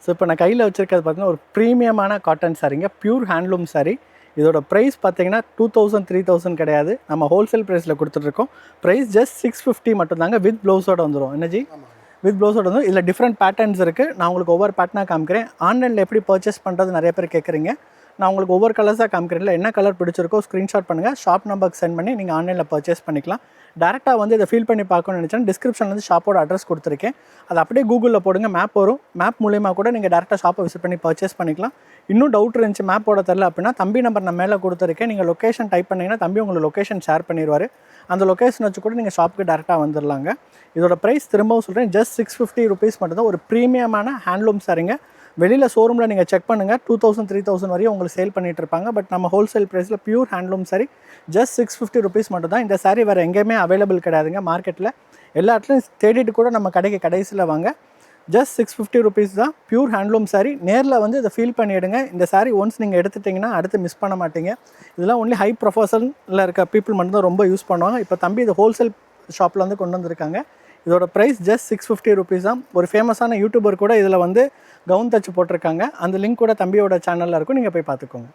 So இப்போ நான் கையில் வச்சுருக்கிறது பார்த்தீங்கன்னா ஒரு ப்ரீமியமான காட்டன் சாரீங்க, பியூர் ஹேண்ட்லூம் சாரீ. இதோட ப்ரைஸ் பார்த்தீங்கன்னா 2000 3000 கிடையாது, நம்ம ஹோல்சேல் ப்ரைஸில் கொடுத்துட்ருக்கோம். ப்ரைஸ் ஜஸ்ட் 650 மட்டும்தாங்க, வித் ப்ளவுஸோடு வந்துடும். என்ன ஜி? வித் ப்ளவுஸோடு வந்து இதில் டிஃப்ரெண்ட் பேட்டர்ன்ஸ் இருக்குது. நான் உங்களுக்கு ஒவ்வொரு பேட்டர்னாக காமிக்கிறேன். ஆன்லைனில் எப்படி பர்ச்சேஸ் பண்ணுறது நிறைய பேர் கேட்குறீங்க. நான் உங்களுக்கு ஒவ்வொரு கலர்ஸாக காமிக்கிறேன். என்ன கலர் பிடிச்சிருக்கோ ஸ்க்ரீன்ஷாட் பண்ணுங்கள், ஷாப் நம்பருக்கு சென்ட் பண்ணி நீங்கள் ஆன்லைனில் பர்ச்சேஸ் பண்ணிக்கலாம். டேரெக்டாக வந்து இதை ஃபீல் பண்ணி பார்க்கணும்னு நினச்சேன், டிஸ்கிரிப்ஷனில் வந்து ஷாப்போட அட்ரஸ் கொடுத்துருக்கேன். அதை அப்படியே கூகுளில் போடுங்க, மேப் வரும். மேப் மூலியமாக கூட நீங்கள் டேரெக்டாக ஷாப்பை விசிட் பண்ணி பர்ச்சேஸ் பண்ணிக்கலாம். இன்னும் டவுட் இருந்துச்சு மேப்போட தெரில அப்படின்னா, தம்பி நம்பர் நான் மேலே கொடுத்துருக்கேன். நீங்கள் லொக்கேஷன் டைப் பண்ணிங்கன்னா தம்பி உங்களுக்கு லொக்கேஷன் ஷேர் பண்ணிடுவார். அந்த லொக்கேஷன் வச்சு கூட நீங்கள் ஷாப்புக்கு டேரெக்டாக வந்துடலாங்க. இதோட ப்ரைஸ் திரும்பவும் சொல்கிறேன், ஜஸ்ட் 650 ருபீஸ் மட்டும்தான். ஒரு ப்ரீமியமான ஹேண்ட்லூம் சாரீங்க. வெளியில் ஷோரூமில் நீங்கள் செக் பண்ணுங்கள், 2000 3000 வரையும் உங்களுக்கு சேல் பண்ணிகிட்டு இருப்பாங்க. பட் நம்ம ஹோல்சேல் ப்ரைஸில் pure handloom sari just 650 rupees மட்டும் தான். இந்த சாரீ வேறு எங்கேயுமே அவைலபிள் கிடையாதுங்க மார்க்கெட்டில். எல்லா இடத்துலையும் தேடிட்டு கூட நம்ம கடைக்கு கடைசியில் வாங்க. ஜஸ்ட் 650 ருபீஸ் தான், பியூர் ஹேண்ட்லூம் சாரீ. நேரில் வந்து இதை ஃபீல் பண்ணிவிடுங்க. இந்த சாரீ ஒன்ஸ் நீங்கள் எடுத்துட்டிங்கன்னா அடுத்து மிஸ் பண்ண மாட்டீங்க. இதெல்லாம் ஒன்லி ஹை ப்ரொஃபஷனில் இருக்க பீப்புள் மட்டும்தான் ரொம்ப யூஸ் பண்ணுவாங்க. இப்போ தம்பி இது ஹோல்சேல் ஷாப்பில் வந்து கொண்டு வந்திருக்காங்க. இதோட ப்ரைஸ் ஜஸ்ட் 650 ருபீஸ் தான். ஒரு ஃபேமஸான யூடியூபர் கூட இதில் வந்து கவுன் தச்சு போட்டிருக்காங்க. அந்த லிங்க் கூட தம்பியோட சேனலில் இருக்கும், நீங்கள் போய் பார்த்துக்கோங்க.